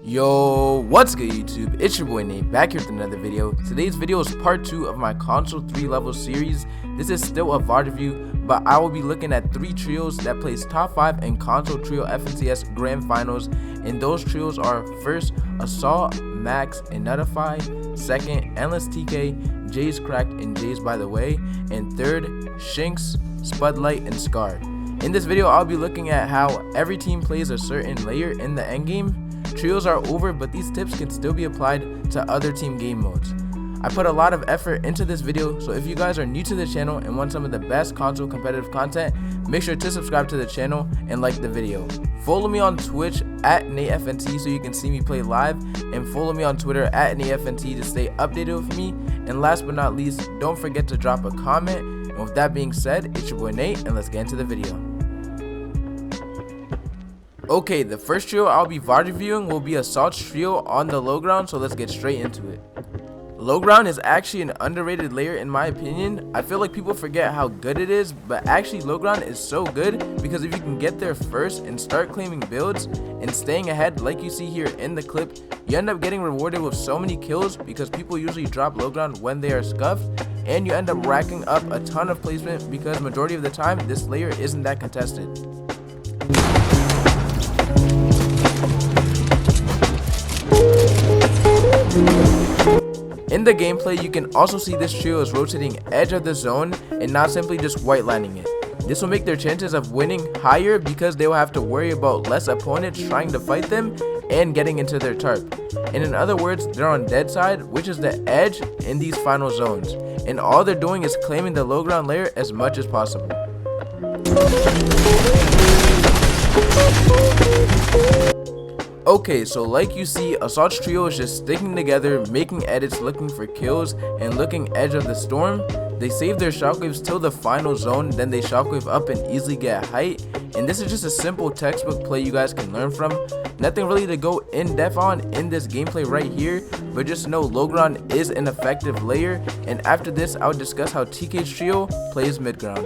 Yo, what's good YouTube? It's your boy Nate, back here with another video. Today's video is part 2 of my console 3-level series. This is still a VOD review, but I will be looking at 3 trios that place top 5 in console trio FNCS grand finals, and those trios are first, Assault, Max, and Nutify, second, EndlessTK, Jayz Cracked, and Jayz by the way, and third, Shxn, Spudlight, and Scar. In this video, I'll be looking at how every team plays a certain layer in the endgame. Trios are over, but these tips can still be applied to other team game modes. I put a lot of effort into this video, so if you guys are new to the channel and want some of the best console competitive content, make sure to subscribe to the channel and like the video. Follow me on Twitch at natefnt so you can see me play live, and follow me on Twitter at natefnt to stay updated with me. And last but not least, don't forget to drop a comment. And with that being said, it's your boy Nate, and let's get into the video. Okay, the first trio I'll be VOD reviewing will be Assault's trio on the low ground, so let's get straight into it. Low ground is actually an underrated layer in my opinion. I feel like people forget how good it is, but actually low ground is so good because if you can get there first and start claiming builds and staying ahead like you see here in the clip, you end up getting rewarded with so many kills because people usually drop low ground when they are scuffed, and you end up racking up a ton of placement because majority of the time this layer isn't that contested. In the gameplay, you can also see this trio is rotating edge of the zone and not simply just white lining it. This will make their chances of winning higher because they will have to worry about less opponents trying to fight them and getting into their tarp. And in other words, they're on dead side, which is the edge in these final zones. And all they're doing is claiming the low ground layer as much as possible. Okay, so like you see, Assault's trio is just sticking together, making edits, looking for kills, and looking edge of the storm. They save their shockwaves till the final zone, then they shockwave up and easily get height. And this is just a simple textbook play you guys can learn from. Nothing really to go in depth on in this gameplay right here, but just know low ground is an effective layer. And after this, I'll discuss how TK's trio plays mid ground.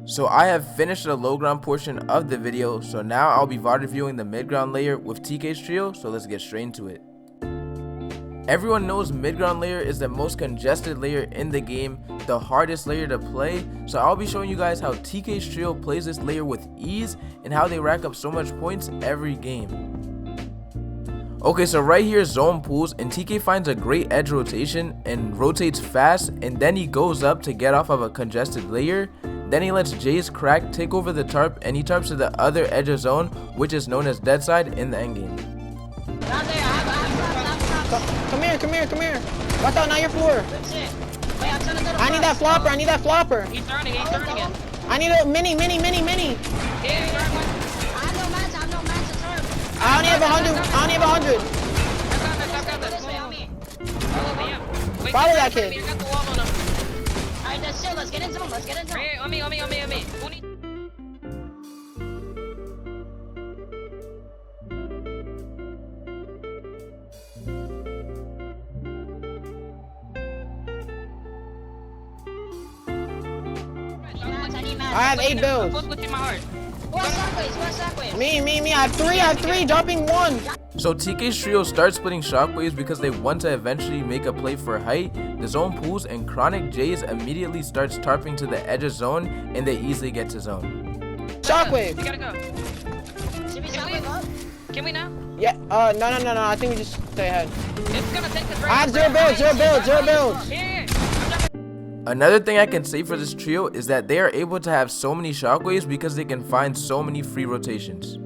So I have finished the low ground portion of the video, so now I'll be VOD reviewing the mid ground layer with TK's trio, so let's get straight into it. Everyone knows mid ground layer is the most congested layer in the game, the hardest layer to play, so I'll be showing you guys how TK's trio plays this layer with ease and how they rack up so much points every game. Okay, so right here is zone pools, and TK finds a great edge rotation and rotates fast, and then he goes up to get off of a congested layer. Then he lets Jayz Crack take over the tarp, and he tarps to the other edge of zone, which is known as dead side in the endgame. Come here. Watch out, now you're 4. I need that flopper, He's turning again. I need a mini. Yeah, I only have 100. Follow that kid. Alright, let's chill, let's get in zone. Hey, on me. I have 8 builds. Me. I have 3, dropping 1. So TK's trio starts splitting shockwaves because they want to eventually make a play for height. The zone pools, and Chronic Jayz immediately starts tarping to the edge of zone, and they easily get to zone. Shockwave. We gotta go. Can we now? Yeah, no, I think we just stay ahead. It's gonna take us right. I have 0 builds. Here. Another thing I can say for this trio is that they are able to have so many shockwaves because they can find so many free rotations.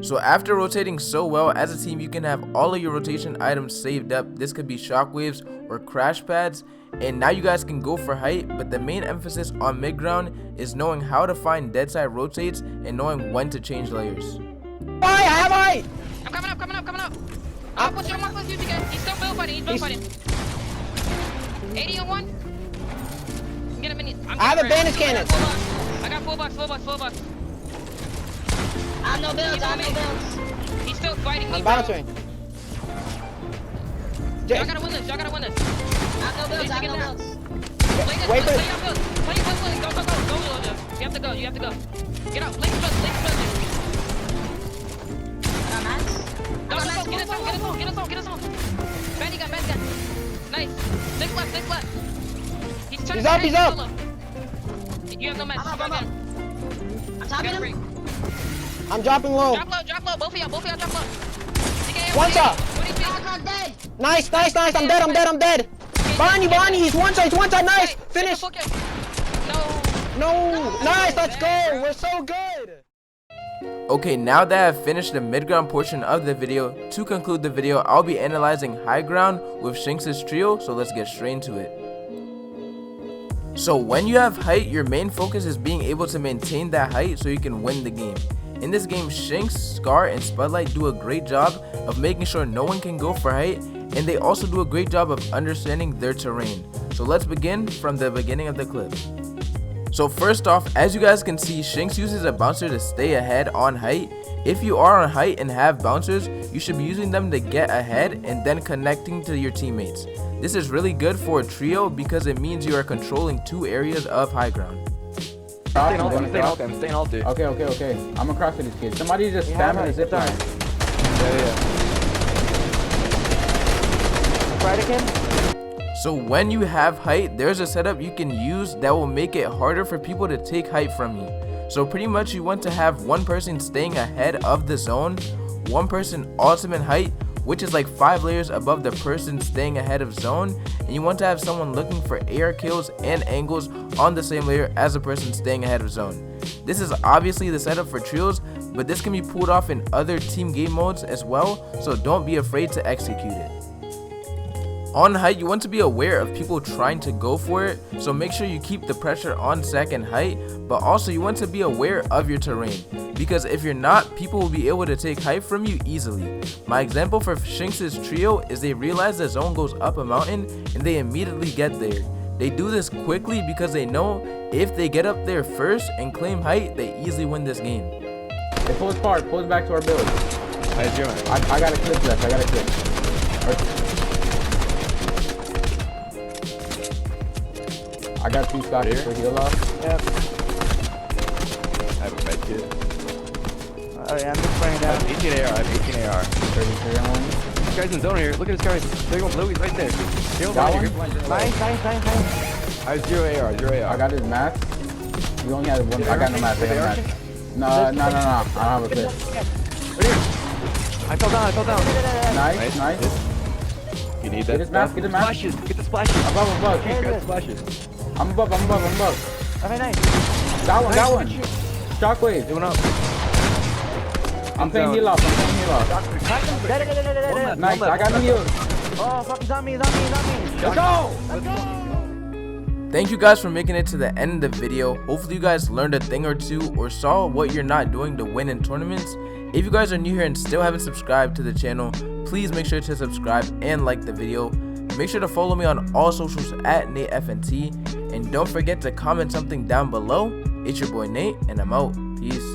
So after rotating so well as a team, you can have all of your rotation items saved up. This could be shockwaves or crash pads, and now you guys can go for height, but the main emphasis on mid ground is knowing how to find dead side rotates and knowing when to change layers. I have height! coming up. I'm pushing him off you again. He's still build fighting. He's build fighting. 80 on one. Get him in. I have a bandage cannon. I got full box. I have no builds. He's still fighting. I'm bouncing. Y'all gotta win this. I have no builds. Wait for it. Play. Go. You have to go. Get out. Play build. Get us on. Bad gun. Nice. Six left. He's up. You have no match. I'm tapping him. I'm dropping low. Drop low. Both of y'all drop low. One shot. I'm dead. Nice. I'm dead. Barney, he's one shot, nice. Finish. No. Nice, let's go. We're so good. Okay, now that I've finished the mid-ground portion of the video, to conclude the video, I'll be analyzing high ground with Shxn's trio, so let's get straight into it. So when you have height, your main focus is being able to maintain that height so you can win the game. In this game, Shxn, Scar, and Spotlight do a great job of making sure no one can go for height, and they also do a great job of understanding their terrain. So let's begin from the beginning of the clip. So first off, as you guys can see, Shxn uses a bouncer to stay ahead on height. If you are on height and have bouncers, you should be using them to get ahead and then connecting to your teammates. This is really good for a trio because it means you are controlling 2 areas of high ground. I'm staying alt. Okay. I'm across to these kids. Somebody just spamming the zip line. So when you have height, there's a setup you can use that will make it harder for people to take height from you. So pretty much you want to have one person staying ahead of the zone, one person ultimate height, which is like 5 layers above the person staying ahead of zone, and you want to have someone looking for AR kills and angles on the same layer as the person staying ahead of zone. This is obviously the setup for trios, but this can be pulled off in other team game modes as well, so don't be afraid to execute it. On height, you want to be aware of people trying to go for it, so make sure you keep the pressure on second height, but also you want to be aware of your terrain, because if you're not, people will be able to take height from you easily. My example for Shxn's trio is they realize the zone goes up a mountain and they immediately get there. They do this quickly because they know if they get up there first and claim height, they easily win this game. Hey, pull us back to our build. I got a clip left, I got 2 stocks for heal off. Yep. I have a med kit. Oh yeah, I'm just spraying down. I have 18 AR. 33 on one. This guy's in zone here. Look at this guy. There you go, Blue. He's right there. Got one. Nice. I have 0 AR. I got his mask. You only have one. I got no mask. No. I don't have a clip. Right here. I fell down. Nice. You need that. Get his mask. Get the splashes. Above. Get the splashes. I'm above. Okay, nice. Got one. Shockwave. Doing up. I'm playing heal off. Dead. Nice. I got no heals. Oh, fuck, he's on me. Let's go. Thank you guys for making it to the end of the video. Hopefully you guys learned a thing or two or saw what you're not doing to win in tournaments. If you guys are new here and still haven't subscribed to the channel, please make sure to subscribe and like the video. Make sure to follow me on all socials at natefnt, and don't forget to comment something down below. It's your boy Nate, and I'm out. Peace.